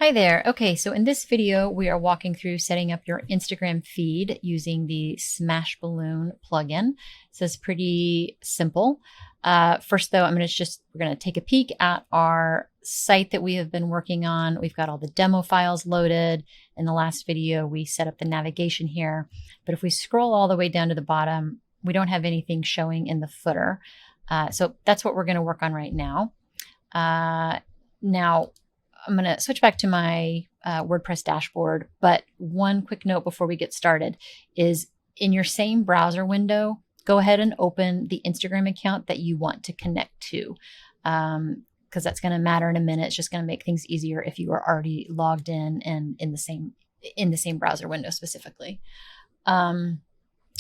Hi there. Okay, so in this video, we are walking through setting up your Instagram feed using the Smash Balloon plugin. So it's pretty simple. First, though, we're going to take a peek at our site that we have been working on. We've got all the demo files loaded. In the last video, we set up the navigation here. But if we scroll all the way down to the bottom, we don't have anything showing in the footer. So that's what we're going to work on right now. Now, I'm going to switch back to my WordPress dashboard, but one quick note before we get started is in your same browser window, go ahead and open the Instagram account that you want to connect to, because that's going to matter in a minute. It's just going to make things easier if you are already logged in and in the same browser window specifically. I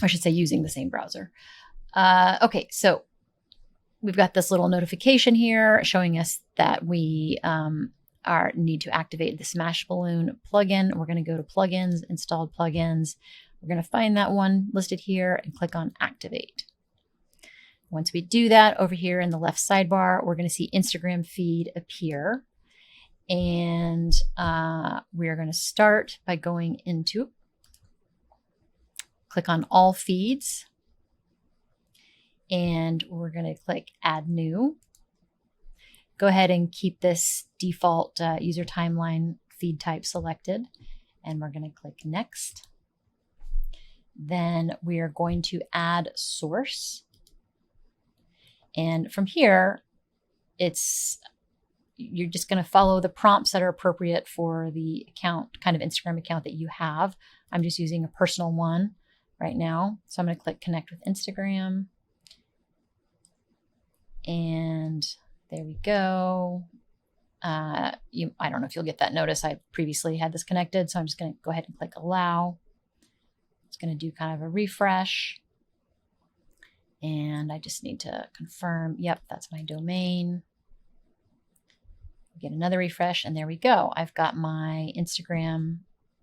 should say using the same browser. Okay, so we've got this little notification here showing us that we need to activate the Smash Balloon plugin. We're going to go to plugins, installed plugins. We're going to find that one listed here and click on activate. Once we do that, over here in the left sidebar, we're going to see Instagram feed appear. And we're going to start by going into, click on all feeds. And we're going to click add new. Go ahead and keep this default user timeline feed type selected, and we're going to click next. Then we are going to add source. And from here, you're just going to follow the prompts that are appropriate for the account, kind of Instagram account that you have. I'm just using a personal one right now. So I'm going to click connect with Instagram. And there we go. I don't know if you'll get that notice. I previously had this connected, so I'm just going to go ahead and click allow. It's going to do kind of a refresh. And I just need to confirm, yep, that's my domain. Get another refresh, and there we go. I've got my Instagram,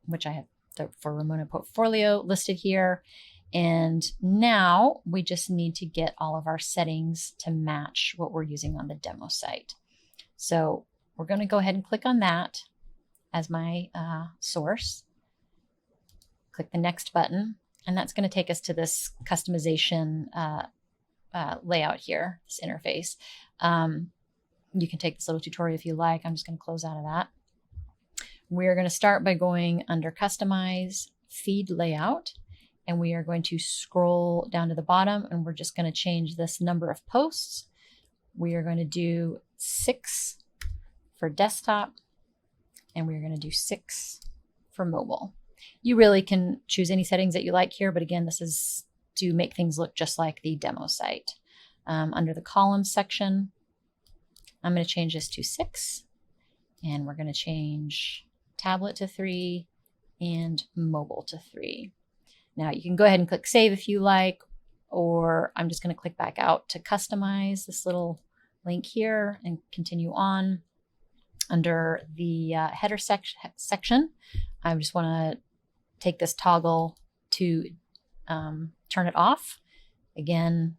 which I have for Ramona Portfolio listed here. And now we just need to get all of our settings to match what we're using on the demo site. So we're going to go ahead and click on that as my source. Click the next button, and that's going to take us to this customization layout here, this interface. You can take this little tutorial if you like. I'm just going to close out of that. We're going to start by going under Customize Feed Layout. And we are going to scroll down to the bottom, and we're just going to change this number of posts. We are going to do 6 for desktop, and we're going to do 6 for mobile. You really can choose any settings that you like here, but again, this is to make things look just like the demo site. Under the columns section, I'm going to change this to 6, and we're going to change tablet to 3 and mobile to 3. Now you can go ahead and click save if you like, or I'm just going to click back out to customize this little link here and continue on. Under the header section, I just want to take this toggle to turn it off. Again,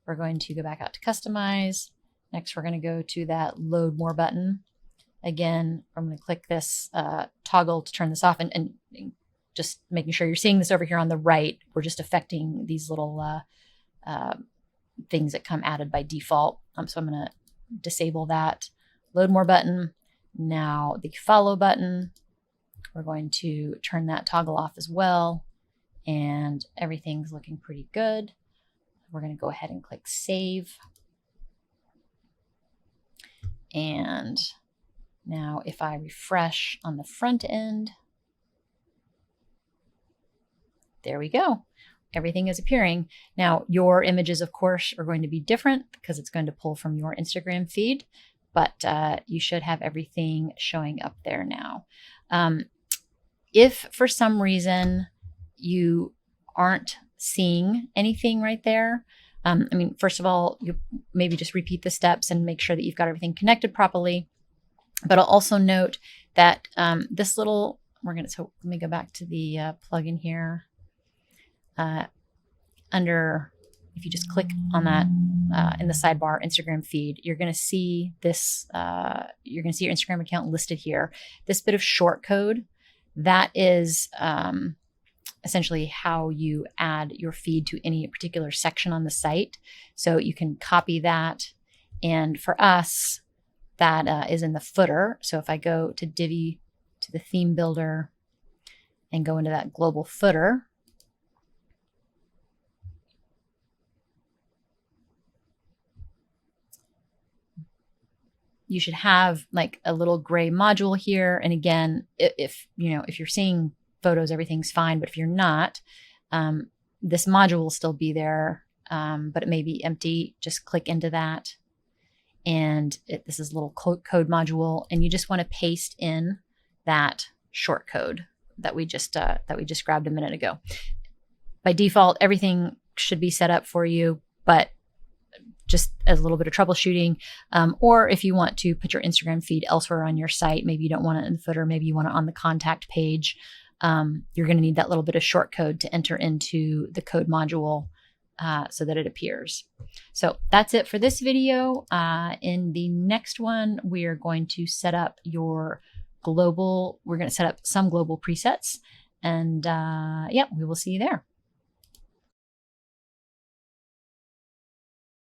we're going to go back out to customize. Next, we're going to go to that load more button. Again, I'm going to click this toggle to turn this off, and just making sure you're seeing this over here on the right. We're just affecting these little things that come added by default. So I'm going to disable that. Load more button. Now the follow button, we're going to turn that toggle off as well. And everything's looking pretty good. We're going to go ahead and click save. And now if I refresh on the front end, there we go. Everything is appearing. Now, your images, of course, are going to be different because it's going to pull from your Instagram feed, but you should have everything showing up there now. If for some reason you aren't seeing anything right there, first of all, you maybe just repeat the steps and make sure that you've got everything connected properly. But I'll also note that this little, so let me go back to the plugin here. Under if you just click on that in the sidebar Instagram feed, you're going to see this, you're going to see your Instagram account listed here. This bit of shortcode, that is essentially how you add your feed to any particular section on the site. So you can copy that. And for us, that is in the footer. So if I go to Divi, to the theme builder, and go into that global footer, you should have like a little gray module here. And again, if you're seeing photos, everything's fine. But if you're not, this module will still be there, but it may be empty. Just click into that. And this is a little code module. And you just want to paste in that shortcode that we just grabbed a minute ago. By default, everything should be set up for you, but just as a little bit of troubleshooting, or if you want to put your Instagram feed elsewhere on your site, maybe you don't want it in the footer, maybe you want it on the contact page, you're going to need that little bit of shortcode to enter into the code module so that it appears. So that's it for this video. In the next one, we are going to set up we're going to set up some global presets, and yeah, we will see you there.